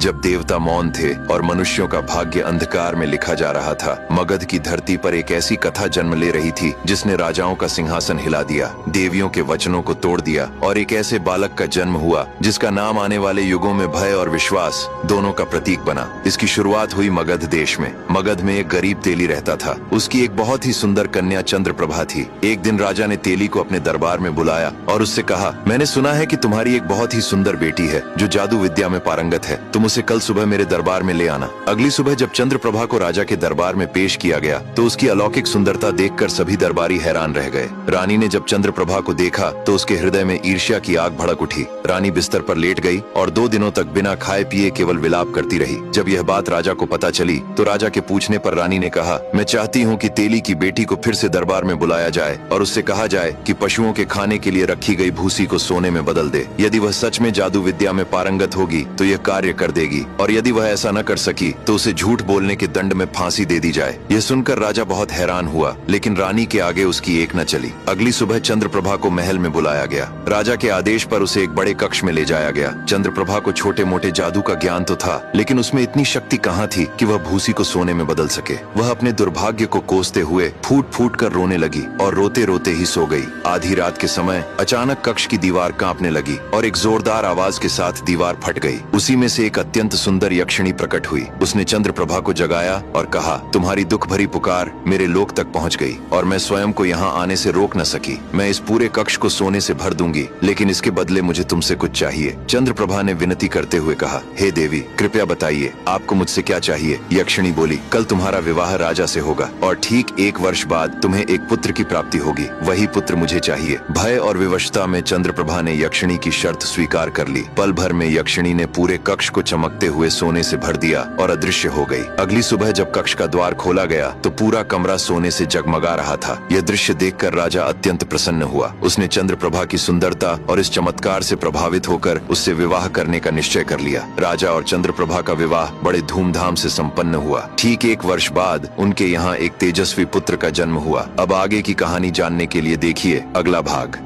जब देवता मौन थे और मनुष्यों का भाग्य अंधकार में लिखा जा रहा था, मगध की धरती पर एक ऐसी कथा जन्म ले रही थी जिसने राजाओं का सिंहासन हिला दिया, देवियों के वचनों को तोड़ दिया और एक ऐसे बालक का जन्म हुआ जिसका नाम आने वाले युगों में भय और विश्वास दोनों का प्रतीक बना। इसकी शुरुआत हुई मगध देश में। मगध में एक गरीब तेली रहता था। उसकी एक बहुत ही सुंदर कन्या चंद्रप्रभा थी। एक दिन राजा ने तेली को अपने दरबार में बुलाया और उससे कहा, मैंने सुना है कि तुम्हारी एक बहुत ही सुंदर बेटी है जो जादू विद्या में पारंगत है। तुम उसे कल सुबह मेरे दरबार में ले आना। अगली सुबह जब चंद्रप्रभा को राजा के दरबार में पेश किया गया तो उसकी अलौकिक सुंदरता देखकर सभी दरबारी हैरान रह गए। रानी ने जब चंद्रप्रभा को देखा तो उसके हृदय में ईर्ष्या की आग भड़क उठी। रानी बिस्तर पर लेट गई और 2 दिनों तक बिना खाए पिए केवल विलाप करती रही। जब यह बात राजा को पता चली तो राजा के पूछने पर रानी ने कहा, मैं चाहती हूँ कि तेली की बेटी को फिर से दरबार में बुलाया जाए और उससे कहा जाए कि पशुओं के खाने के लिए रखी गई भूसी को सोने में बदल दे। यदि वह सच में जादू विद्या में पारंगत होगी तो यह कार्य कर देगी और यदि वह ऐसा न कर सकी तो उसे झूठ बोलने के दंड में फांसी दे दी जाए। यह सुनकर राजा बहुत हैरान हुआ, लेकिन रानी के आगे उसकी एक न चली। अगली सुबह चंद्रप्रभा को महल में बुलाया गया। राजा के आदेश पर उसे एक बड़े कक्ष में ले जाया गया। चंद्रप्रभा को छोटे मोटे जादू का ज्ञान तो था, लेकिन उसमें इतनी शक्ति कहाँ थी कि वह भूसी को सोने में बदल सके। वह अपने दुर्भाग्य को कोसते हुए फूट फूट कर रोने लगी और रोते रोते ही सो गई। आधी रात के समय अचानक कक्ष की दीवार कांपने लगी और एक जोरदार आवाज के साथ दीवार फट गई। उसी में से एक अत्यंत सुंदर यक्षिणी प्रकट हुई। उसने चंद्रप्रभा को जगाया और कहा, तुम्हारी दुख भरी पुकार मेरे लोक तक पहुंच गई और मैं स्वयं को यहाँ आने से रोक न सकी। मैं इस पूरे कक्ष को सोने से भर दूंगी, लेकिन इसके बदले मुझे तुमसे कुछ चाहिए। चंद्रप्रभा ने विनती करते हुए कहा, हे देवी, कृपया बताइए आपको मुझसे क्या चाहिए। यक्षिणी बोली, कल तुम्हारा विवाह राजा से होगा और ठीक 1 वर्ष बाद तुम्हें एक पुत्र की प्राप्ति होगी। वही पुत्र मुझे चाहिए। भय और विवशता में चंद्रप्रभा ने यक्षिणी की शर्त स्वीकार कर ली। पल भर में यक्षिणी ने पूरे कक्ष को चमकते हुए सोने से भर दिया और अदृश्य हो गई। अगली सुबह जब कक्ष का द्वार खोला गया तो पूरा कमरा सोने से जगमगा रहा था। यह दृश्य देखकर राजा अत्यंत प्रसन्न हुआ। उसने चंद्रप्रभा की सुंदरता और इस चमत्कार से प्रभावित होकर उससे विवाह करने का निश्चय कर लिया। राजा और चंद्रप्रभा का विवाह बड़े धूमधाम से संपन्न हुआ। ठीक 1 वर्ष बाद उनके यहाँ एक तेजस्वी पुत्र का जन्म हुआ। अब आगे की कहानी जानने के लिए देखिए अगला भाग।